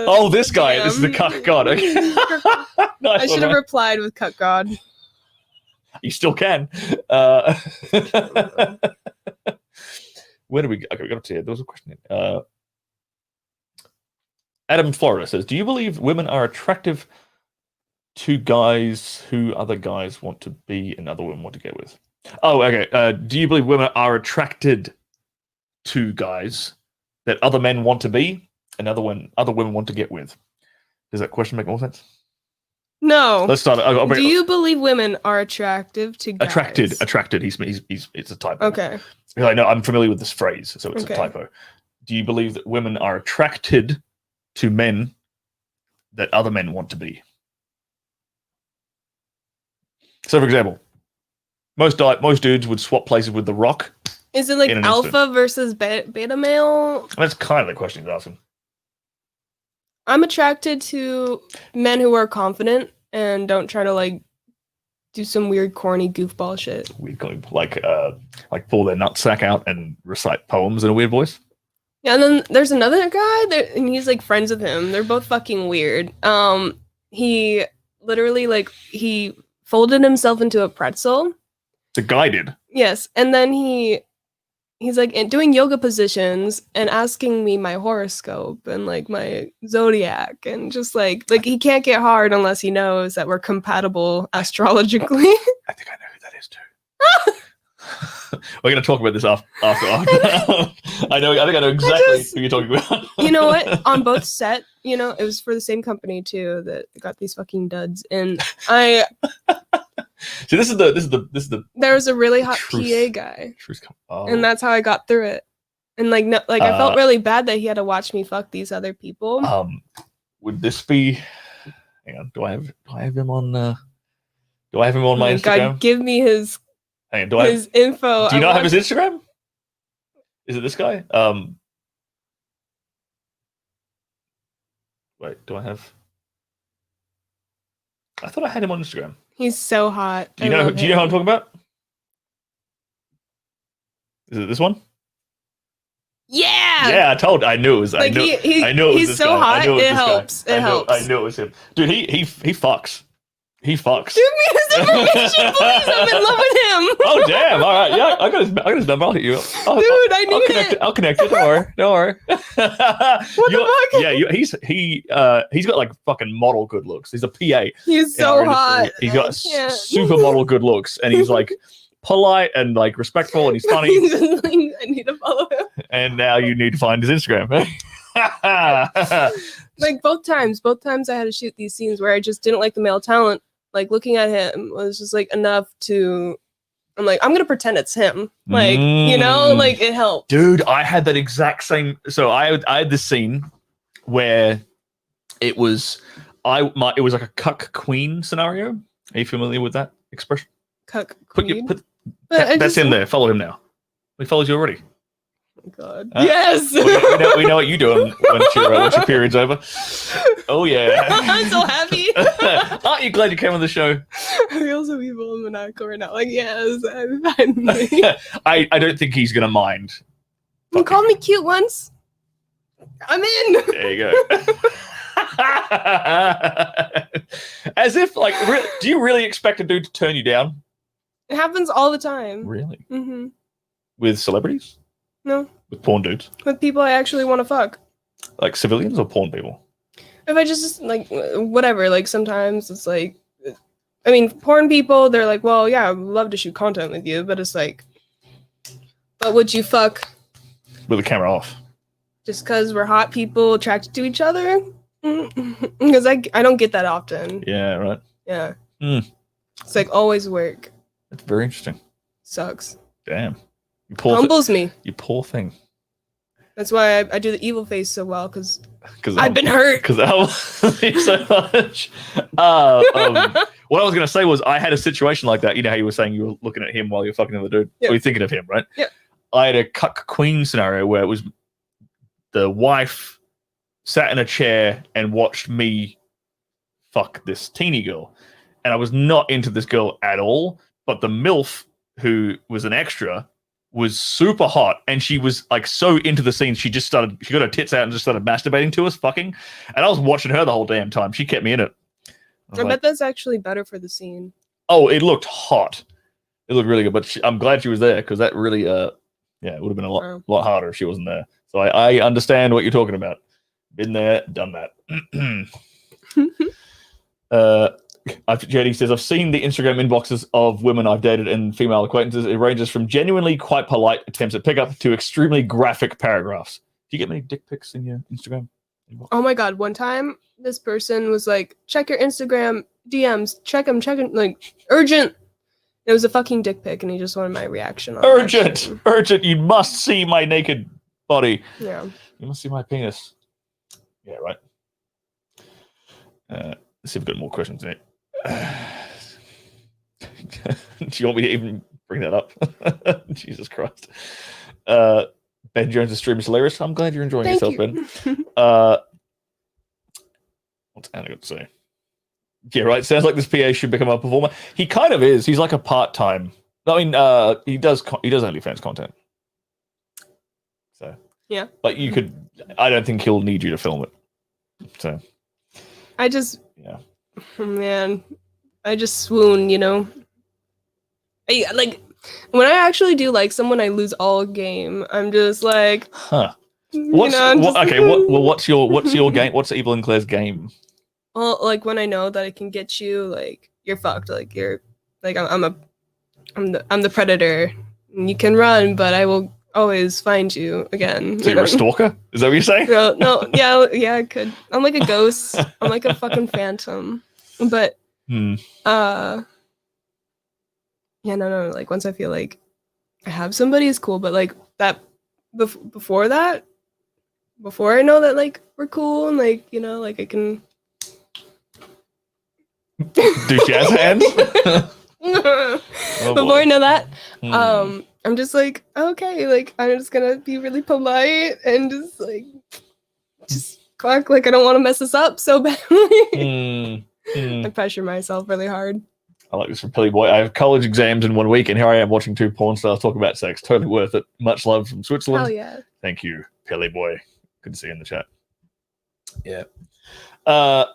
Oh, this guy. This is the cuck God. Okay. Nice I should have replied with cuck God. You still can. Where do we go? Okay, we got up to here. There was a question. Adam Florida says, "Do you believe women are attractive to guys who other guys want to be and other women want to get with?" Oh, okay. Do you believe women are attracted to guys that other men want to be and other women want to get with? Does that question make more sense? No. Let's start. Do you believe women are attractive to guys? Attracted. He's it's a typo. Okay. I know I'm familiar with this phrase, so it's a typo. Do you believe that women are attracted to men that other men want to be? So, for example, most dudes would swap places with The Rock. Is it like alpha versus beta male? That's kind of the question he's asking. I'm attracted to men who are confident and don't try to like do some weird, corny goofball shit. Like pull their nutsack out and recite poems in a weird voice. Yeah, and then there's another guy and he's like friends with him. They're both fucking weird. He literally he folded himself into a pretzel. The guy did. Yes, and then he's like doing yoga positions and asking me my horoscope and like my zodiac and just like he can't get hard unless he knows that we're compatible astrologically. I think I know who that is too. We're gonna talk about this after. I think I know exactly who you're talking about. You know what? On both set, it was for the same company too that got these fucking duds, and I. So this is the. There was a really hot PA guy, and that's how I got through it. And I felt really bad that he had to watch me fuck these other people. Would this be? Hang on. Do I have him on? Do I have him on my Instagram? God, give me his. Hang on, his info. Do you not have his Instagram? Is it this guy? Wait, do I have? I thought I had him on Instagram. He's so hot. Do you know? Do you know who I'm talking about? Is it this one? Yeah. Yeah, I knew it was. Like I knew it was he's this so guy. hot. I knew it was It this helps. guy. It helps. I knew it was him. Dude, he fucks. He fucks. Give me his information, please. I'm in love with him. Oh damn! All right, yeah, I got his number. I'll hit you up. Dude, I need it. I'll connect it. Don't worry. What the fuck? Yeah, he's got like fucking model good looks. He's a PA. He's so hot. He's got super model good looks, and he's like polite and like respectful, and he's funny. I need to follow him. And now you need to find his Instagram. Like both times I had to shoot these scenes where I just didn't like the male talent. Like looking at him was just like enough to. I'm like, I'm gonna pretend it's him. Like, you know, like it helped. Dude, I had that exact same. So I had this scene where it was it was like a cuck queen scenario. Are you familiar with that expression? Cuck queen. That's in there. Follow him now. We followed you already. Oh God. Yes. We know what you're doing once your period's over. Oh yeah. I'm so happy. Aren't you glad you came on the show? I feel so evil and maniacal right now. Like, yes, finally. I don't think he's gonna mind. You called me cute once. I'm in. There you go. As if, like, do you really expect a dude to turn you down? It happens all the time. Really? Mm-hmm. With celebrities? No. With porn dudes? With people I actually want to fuck. Like civilians or porn people? If I just, like, whatever, like, sometimes it's like, I mean, porn people, they're like, well, yeah, I'd love to shoot content with you, but it's like, but would you fuck? With the camera off. Just because we're hot people attracted to each other? Because I don't get that often. Yeah, right. Yeah. It's like always work. That's very interesting. Sucks. Damn. Humbles me. You poor thing. That's why I do the evil face so well, because I've been hurt. Because I love you so much. What I was going to say was I had a situation like that. You know how you were saying you were looking at him while you're fucking another dude? Yep. Or you're thinking of him, right? Yeah. I had a cuck queen scenario where it was the wife sat in a chair and watched me fuck this teeny girl. And I was not into this girl at all. But the MILF, who was an extra, was super hot, and she was like so into the scene. She got her tits out and just started masturbating to us, fucking. And I was watching her the whole damn time. She kept me in it. I bet that's actually better for the scene. Oh, it looked hot. It looked really good, but I'm glad she was there because that really, it would have been a lot harder if she wasn't there. So I understand what you're talking about. Been there, done that. JD says, I've seen the Instagram inboxes of women I've dated and female acquaintances. It ranges from genuinely quite polite attempts at pickup to extremely graphic paragraphs. Do you get many dick pics in your Instagram inbox? Oh my God. One time, this person was like, check your Instagram DMs. Check them, like, urgent. It was a fucking dick pic, and he just wanted my reaction on Urgent! Urgent! You must see my naked body. Yeah. You must see my penis. Yeah, right. Let's see if we've got more questions in it. Do you want me to even bring that up? Jesus Christ. Ben Jones' stream is hilarious. I'm glad you're enjoying yourself, Ben. What's Anna got to say? Yeah, right. Sounds like this PA should become a performer. He kind of is. He's like a part-time. I mean, he does OnlyFans content. So yeah, but you could. I don't think he'll need you to film it. So oh man, I just swoon, you know. I like when I actually do like someone, I lose all game. I'm just like, huh. What's your game? What's Evelyn Claire's game? Well, like when I know that I can get you, like you're fucked. Like you're, like I'm the predator. You can run, but I will always find you again. So you're a stalker? Is that what you're saying? No, yeah, I could. I'm like a ghost. I'm like a fucking phantom. But no. Like once I feel like I have somebody, is cool. But like that before I know that like we're cool and like you know like I can do jazz hands. Before I know that, I'm just like, okay, like I'm just gonna be really polite and just act like I don't want to mess this up so badly. I pressure myself really hard. I like this from Pilly Boy. I have college exams in 1 week, and here I am watching 2 porn stars talk about sex. Totally worth it. Much love from Switzerland. Hell yeah. Thank you, Pilly Boy. Good to see you in the chat. Yeah. I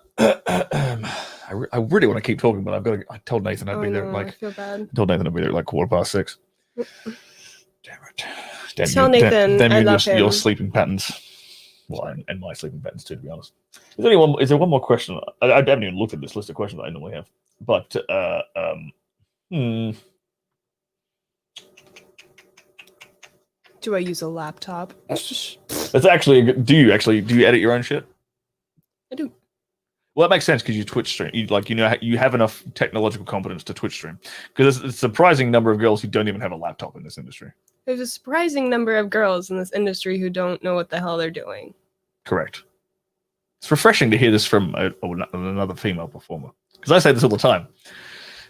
really want to keep talking, but I told Nathan I'd be there. I feel bad. I told Nathan I'd be there at like 6:15. Damn it. Tell Nathan I love him. Your sleeping patterns. Well, and my sleeping patterns too, to be honest. Is there one more question? I haven't even looked at this list of questions that I normally have. But do I use a laptop? That's actually do you edit your own shit? I do. Well, that makes sense because you Twitch stream. You have enough technological competence to Twitch stream. Because there's a surprising number of girls who don't even have a laptop in this industry. There's a surprising number of girls in this industry who don't know what the hell they're doing. Correct. It's refreshing to hear this from another female performer. Because I say this all the time.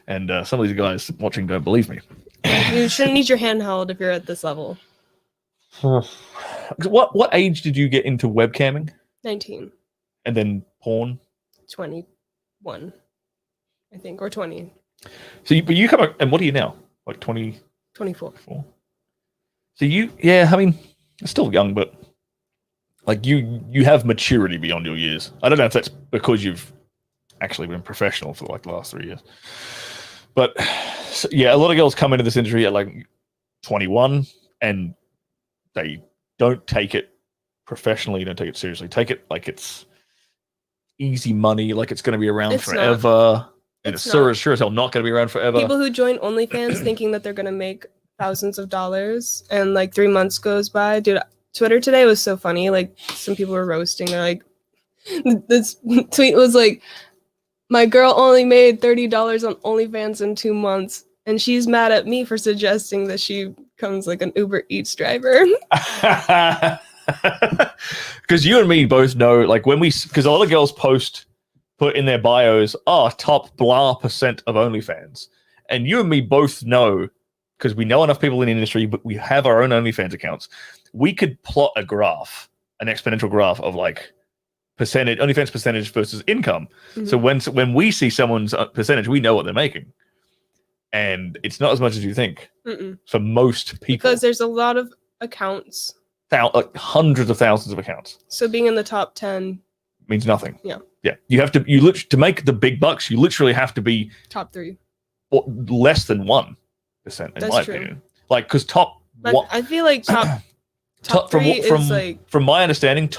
And some of these guys watching don't believe me. You shouldn't need your handheld if you're at this level. What age did you get into webcamming? 19. And then porn? 21, I think, or 20. So you come up, and what are you now? Like 20? 24. So I mean, it's still young, but like you have maturity beyond your years. I don't know if that's because you've actually been professional for like the last 3 years. But a lot of girls come into this industry at like 21 and they don't take it professionally, don't take it seriously. Take it like it's easy money, like it's going to be around forever. And it's sure as hell not going to be around forever. People who join OnlyFans thinking that they're going to make thousands of dollars and like 3 months goes by. Dude, Twitter today was so funny. Like some people were roasting. They're like, this tweet was like, my girl only made $30 on OnlyFans in 2 months. And she's mad at me for suggesting that she becomes like an Uber Eats driver. Because you and me both know, like because a lot of girls put in their bios, top blah % of OnlyFans. And you and me both know, because we know enough people in the industry, but we have our own OnlyFans accounts. We could plot a graph, an exponential graph of like OnlyFans percentage versus income. Mm-hmm. So when we see someone's percentage, we know what they're making. And it's not as much as you think for most people. Because there's a lot of accounts. Like hundreds of thousands of accounts. So being in the top 10 means nothing. Yeah. You have to make the big bucks. You literally have to be top 3, or less than 1%. In my opinion, like because I feel like top 3 is like, from my understanding,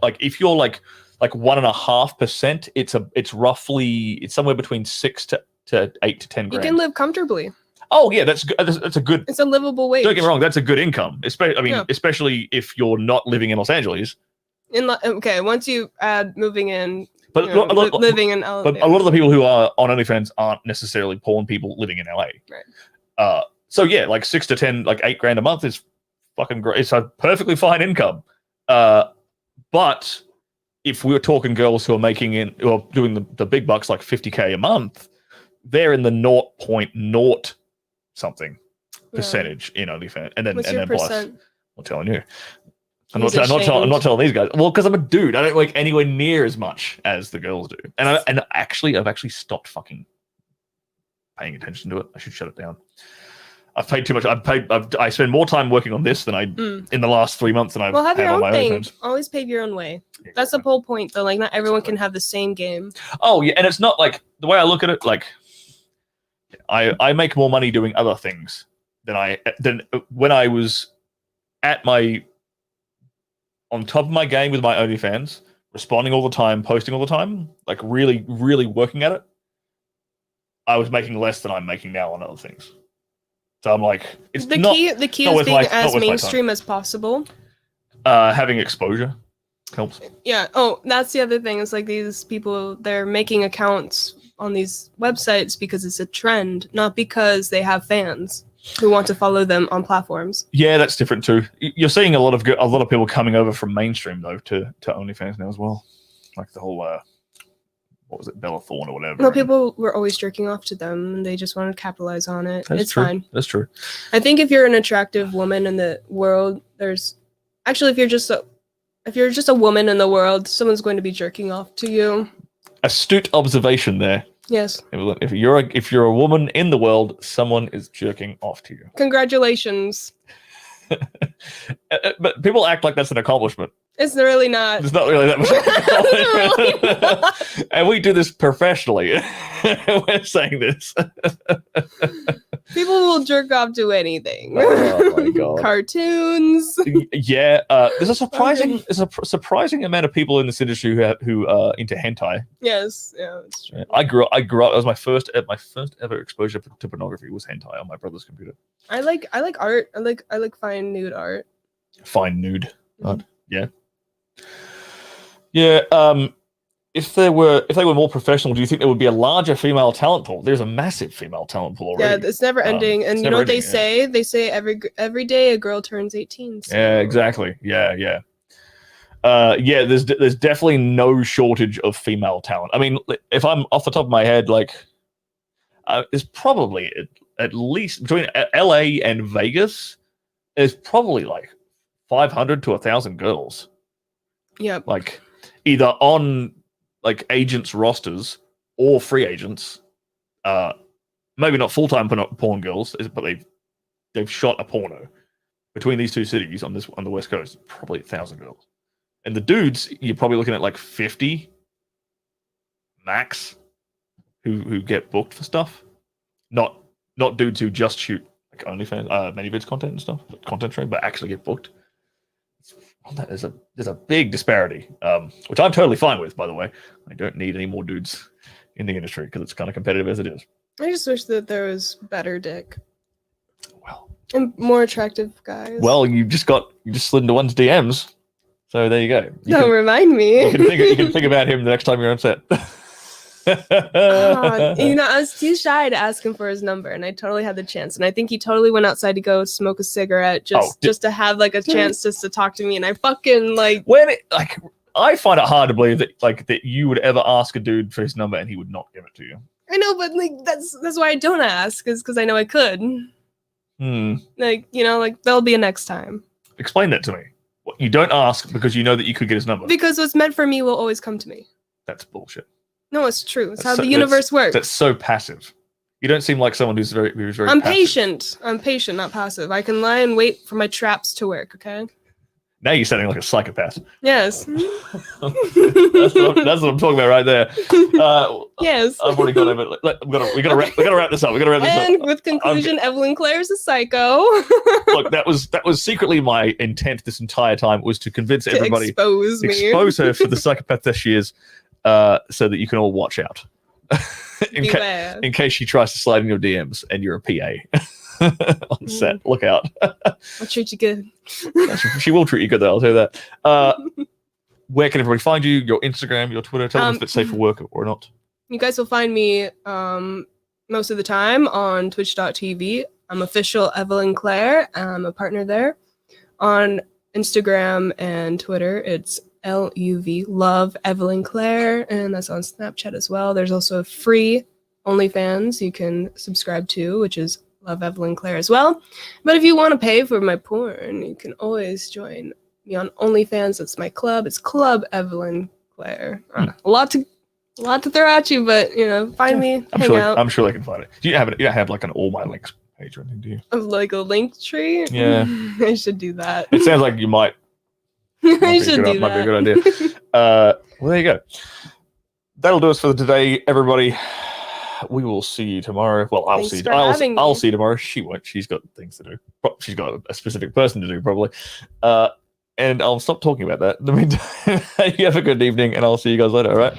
like if you're like 1.5%, it's roughly somewhere between 6 to 8 to 10 grand. You can live comfortably. Oh yeah, that's a good. It's a livable wage. Don't get me wrong, that's a good income. Especially if you're not living in Los Angeles. Once you add moving in, but living in LA. But a lot of the people who are on OnlyFans aren't necessarily porn people living in LA. Right. So yeah, like 6 to 10, like $8,000 a month is fucking great. It's a perfectly fine income. But if we were talking girls who are doing the big bucks, like $50K a month, they're in the 0.0 something percentage in OnlyFans, and then plus. I'm telling you, I'm not telling these guys. Well, because I'm a dude, I don't make anywhere near as much as the girls do, and I've actually stopped fucking paying attention to it. I should shut it down. I've paid too much. I spend more time working on this than in the last 3 months than I've have your on own my thing. OnlyFans. Always pave your own way. That's the whole point, though. Like, not everyone can have the same game. Oh yeah, and it's not like the way I look at it. Like, I make more money doing other things than when I was on top of my game with my OnlyFans, responding all the time, posting all the time, like really, really working at it. I was making less than I'm making now on other things. So I'm like, the key is being as mainstream as possible. Having exposure helps. Yeah. Oh, that's the other thing. It's like these people, they're making accounts on these websites because it's a trend, not because they have fans who want to follow them on platforms. Yeah, that's different too. You're seeing a lot of people coming over from mainstream though to OnlyFans now as well. Like the whole what was it, Bella Thorne or whatever. No, people were always jerking off to them, and they just wanted to capitalize on it. That's it's true. fine. That's true. I think if you're an attractive woman in the world, there's actually if you're just a woman in the world, someone's going to be jerking off to you. Astute observation there. Yes. If you're a woman in the world, someone is jerking off to you. Congratulations. But people act like that's an accomplishment. It's really not. It's not really that much of an accomplishment. And we do this professionally. We're saying this. People will jerk off to anything. Oh my god! Cartoons. Yeah, there's a surprising amount of people in this industry who are into hentai. Yes, yeah, that's true. I grew up. It was my first ever exposure to pornography was hentai on my brother's computer. I like art. I like fine nude art. Fine nude art. Yeah. Yeah. If they were more professional, do you think there would be a larger female talent pool? There's a massive female talent pool already. Yeah, it's never ending. And you know what they say? They say every day a girl turns 18. So. Yeah, exactly. Yeah. Yeah, there's definitely no shortage of female talent. I mean, if I'm off the top of my head, like, there's probably at least between LA and Vegas, there's probably like 500 to 1,000 girls. Yep. Like either on like agents rosters or free agents. Maybe not full-time porn girls, but they've shot a porno between these two cities on the West Coast. Probably 1,000 girls. And the dudes, you're probably looking at like 50 max who get booked for stuff. Not dudes who just shoot like OnlyFans, ManyVids content and stuff, content trade, but actually get booked. There's a big disparity, which I'm totally fine with, by the way. I don't need any more dudes in the industry because it's kind of competitive as it is. I just wish that there was better dick. Well, and more attractive guys. Well, you just slid into one's DMs, so there you go. Don't remind me. You can think about him the next time you're on set. I was too shy to ask him for his number, and I totally had the chance. And I think he totally went outside to go smoke a cigarette just to have like a chance just to talk to me. And I fucking I find it hard to believe that you would ever ask a dude for his number and he would not give it to you. I know, but like that's why I don't ask, is because I know I could. Like, there'll be a next time. Explain that to me. You don't ask because you know that you could get his number. Because what's meant for me will always come to me. That's bullshit. No, it's true. It's how the universe works. That's so passive. You don't seem like someone who's very I'm passive. patient. I'm patient, not passive. I can lie and wait for my traps to work, okay? Now you're sounding like a psychopath. Yes. that's what I'm talking about right there. Yes. I've already got over it. We gotta wrap this up. And with conclusion, Evelyn Clare is a psycho. Look, that was secretly my intent this entire time, was to convince everybody, expose her for the psychopath that she is. So that you can all watch out in case she tries to slide in your DMs and you're a PA on set. Look out. I'll treat you good. She will treat you good, though. I'll tell you that. Where can everybody find you? Your Instagram, your Twitter? Tell them if it's safe for work or not. You guys will find me most of the time on twitch.tv. I'm official Evelyn Clare. I'm a partner there. On Instagram and Twitter, it's LUV, Love Evelyn Clare, and that's on Snapchat as well. There's also a free OnlyFans you can subscribe to, which is Love Evelyn Clare as well. But if you want to pay for my porn, you can always join me on OnlyFans. It's my club. It's Club Evelyn Clare. A lot to throw at you, but find me. I'm sure they can find it. You don't have like an all my links page or anything, do you? Like a link tree? Yeah, I should do that. It sounds like you might. I should do that. Might be a good idea. Well, there you go. That'll do us for today, everybody. We will see you tomorrow. Well, I'll see you tomorrow. She won't. She's got things to do. She's got a specific person to do, probably. And I'll stop talking about that. In the meantime, you have a good evening, and I'll see you guys later. All right.